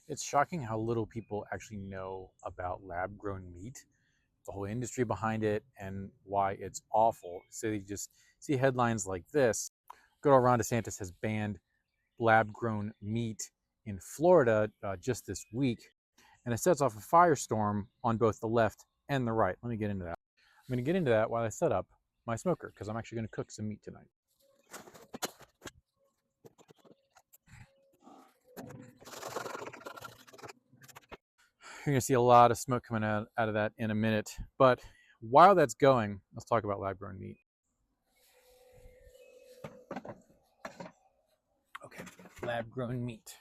It's shocking how little people actually know about lab grown meat, the whole industry behind it, and why it's awful. So you just see headlines like this. Good old Ron DeSantis has banned lab grown meat in Florida just this week, and it sets off a firestorm on both the left and the right. Let me get into that. I'm going to get into that while I set up my smoker because I'm actually going to cook some meat tonight. You're going to see a lot of smoke coming out of that in a minute. But while that's going, let's talk about lab grown meat. Okay, lab grown meat.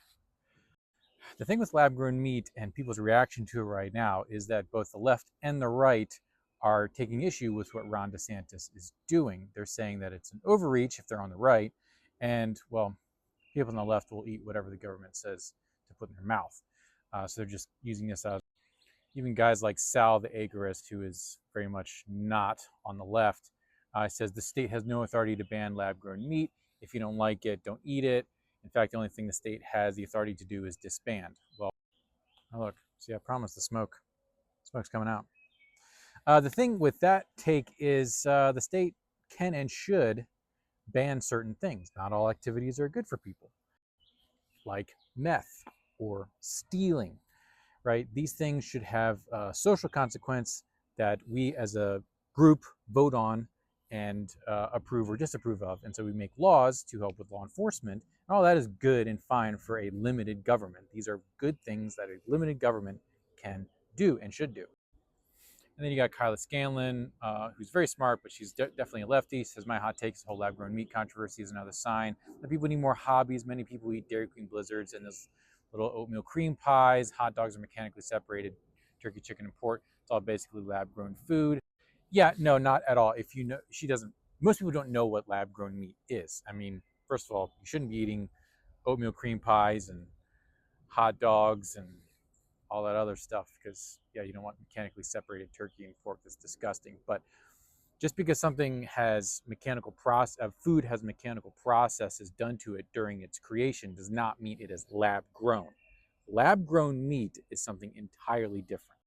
The thing with lab grown meat and people's reaction to it right now is that both the left and the right are taking issue with what Ron DeSantis is doing. They're saying that it's an overreach if they're on the right, and well, people on the left will eat whatever the government says to put in their mouth. So they're just using this as even guys like Sal, the agorist, who is very much not on the left, says the state has no authority to ban lab-grown meat. If you don't like it, don't eat it. In fact, the only thing the state has the authority to do is disband. Well, oh look, see, I promised the smoke. Smoke's coming out. The thing with that take is the state can and should ban certain things. Not all activities are good for people, like meth or stealing, right? These things should have a social consequence that we as a group vote on and approve or disapprove of. And so we make laws to help with law enforcement. And all that is good and fine for a limited government. These are good things that a limited government can do and should do. And then you got Kyla Scanlon, who's very smart, but she's definitely a lefty. Says my hot take is the whole lab-grown meat controversy is another sign that people need more hobbies. Many people eat Dairy Queen Blizzards and those little oatmeal cream pies. Hot dogs are mechanically separated. Turkey, chicken, and pork. It's all basically lab-grown food. Yeah, no, not at all. If you know, she doesn't. Most people don't know what lab-grown meat is. I mean, first of all, you shouldn't be eating oatmeal cream pies and hot dogs and all that other stuff because yeah, you don't want mechanically separated turkey and pork. That's disgusting. But just because something has mechanical process, food has mechanical processes done to it during its creation does not mean it is lab grown. Lab grown meat is something entirely different.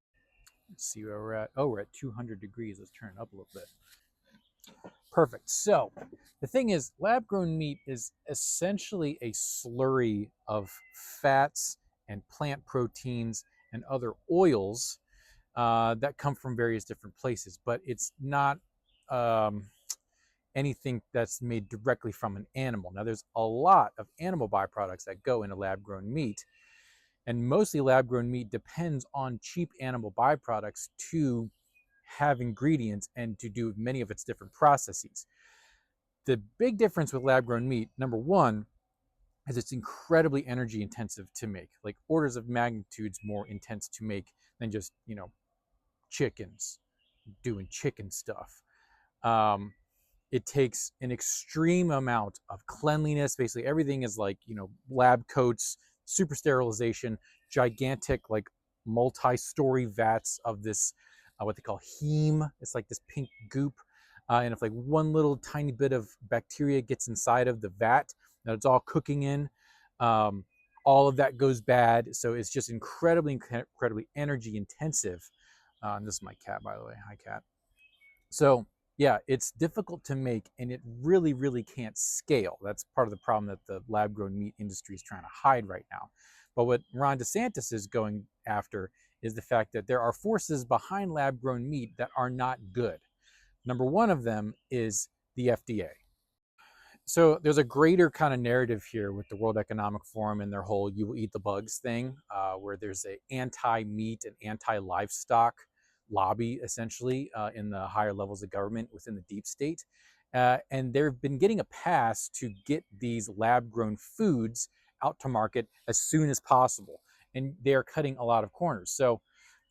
Let's see where we're at. Oh, we're at 200 degrees. Let's turn it up a little bit. Perfect. So the thing is, lab grown meat is essentially a slurry of fats and plant proteins and other oils that come from various different places, but it's not anything that's made directly from an animal. Now, there's a lot of animal byproducts that go into lab-grown meat, and mostly lab-grown meat depends on cheap animal byproducts to have ingredients and to do many of its different processes. The big difference with lab-grown meat, number one, is it's incredibly energy intensive to make, like orders of magnitudes more intense to make than just, chickens doing chicken stuff. It takes an extreme amount of cleanliness. Basically, everything is like, lab coats, super sterilization, gigantic, like multi-story vats of this, what they call heme. It's like this pink goop. And if like one little tiny bit of bacteria gets inside of the vat that it's all cooking in, all of that goes bad. So it's just incredibly energy intensive. And this is my cat, by the way. Hi, cat. So yeah, it's difficult to make, and it really, really can't scale. That's part of the problem that the lab-grown meat industry is trying to hide right now. But what Ron DeSantis is going after is the fact that there are forces behind lab-grown meat that are not good. Number one of them is the FDA. So there's a greater kind of narrative here with the World Economic Forum and their whole "you will eat the bugs" thing, where there's a anti-meat and anti-livestock lobby, essentially, in the higher levels of government within the deep state. And they've been getting a pass to get these lab-grown foods out to market as soon as possible. And they're cutting a lot of corners. So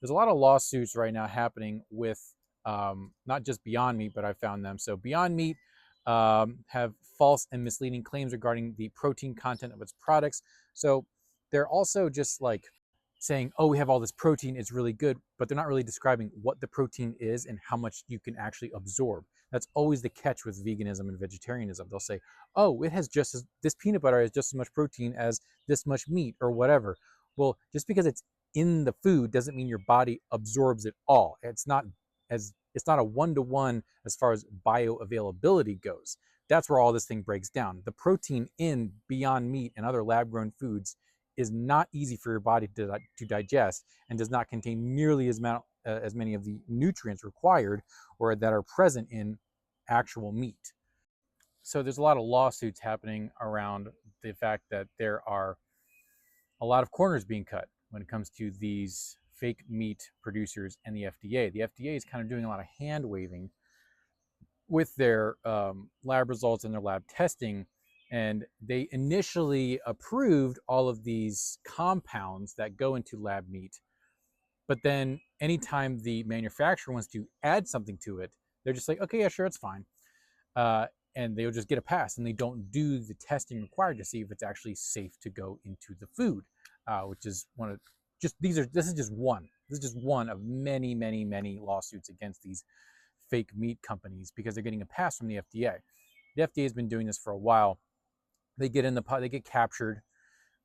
there's a lot of lawsuits right now happening with not just Beyond Meat, but I found them. So Beyond Meat have false and misleading claims regarding the protein content of its products. So they're also just like saying, oh, we have all this protein, it's really good, but they're not really describing what the protein is and how much you can actually absorb. That's always the catch with veganism and vegetarianism. They'll say, oh, it has this peanut butter has just as much protein as this much meat or whatever. Well, just because it's in the food doesn't mean your body absorbs it all. It's not a one-to-one as far as bioavailability goes. That's where all this thing breaks down. The protein in Beyond Meat and other lab-grown foods is not easy for your body to digest, and does not contain nearly as many of the nutrients required or that are present in actual meat. So there's a lot of lawsuits happening around the fact that there are a lot of corners being cut when it comes to these fake meat producers and the FDA. The FDA is kind of doing a lot of hand waving with their lab results and their lab testing. And they initially approved all of these compounds that go into lab meat. But then anytime the manufacturer wants to add something to it, they're just like, okay, yeah, sure, it's fine. Uh, and they'll just get a pass, and they don't do the testing required to see if it's actually safe to go into the food, which is one of this is just one. This is just one of many, many, many lawsuits against these fake meat companies because they're getting a pass from the FDA. The FDA has been doing this for a while. They get captured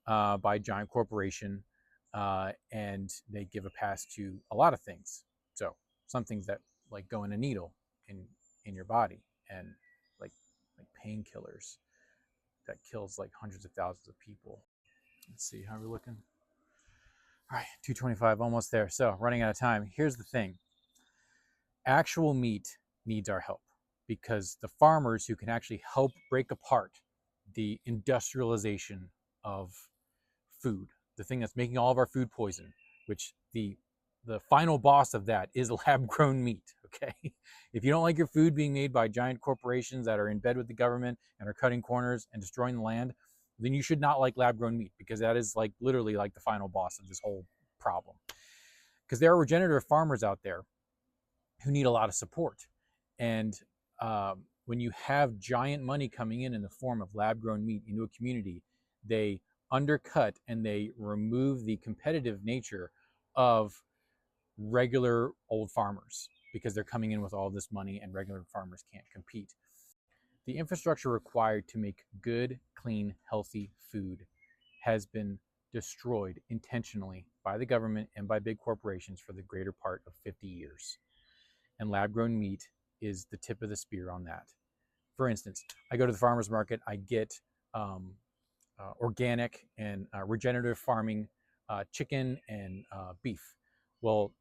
by a giant corporation, and they give a pass to a lot of things. So some things that like go in a needle in your body, and like painkillers that kills like hundreds of thousands of people. Let's see how we're looking. All right, 225, almost there. So running out of time. Here's the thing. Actual meat needs our help because the farmers who can actually help break apart the industrialization of food, the thing that's making all of our food poison, which the final boss of that is lab grown meat. Okay, if you don't like your food being made by giant corporations that are in bed with the government and are cutting corners and destroying the land, then you should not like lab grown meat, because that is like literally like the final boss of this whole problem. Because there are regenerative farmers out there who need a lot of support. And when you have giant money coming in the form of lab grown meat into a community, they undercut and they remove the competitive nature of regular old farmers, because they're coming in with all this money and regular farmers can't compete. The infrastructure required to make good, clean, healthy food has been destroyed intentionally by the government and by big corporations for the greater part of 50 years. And lab grown meat is the tip of the spear on that. For instance, I go to the farmer's market, I get organic and regenerative farming chicken and beef. Well,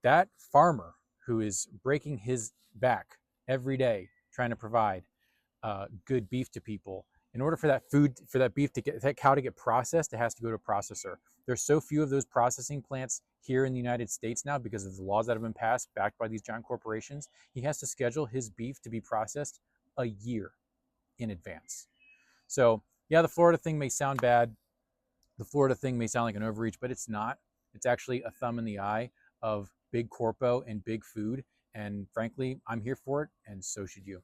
that farmer who is breaking his back every day trying to provide good beef to people, in order for that beef to get, that cow to get processed, it has to go to a processor. There's so few of those processing plants here in the United States now because of the laws that have been passed backed by these giant corporations. He has to schedule his beef to be processed a year in advance. So yeah, the Florida thing may sound bad. The Florida thing may sound like an overreach, but it's not. It's actually a thumb in the eye of big corpo and big food. And frankly, I'm here for it, and so should you.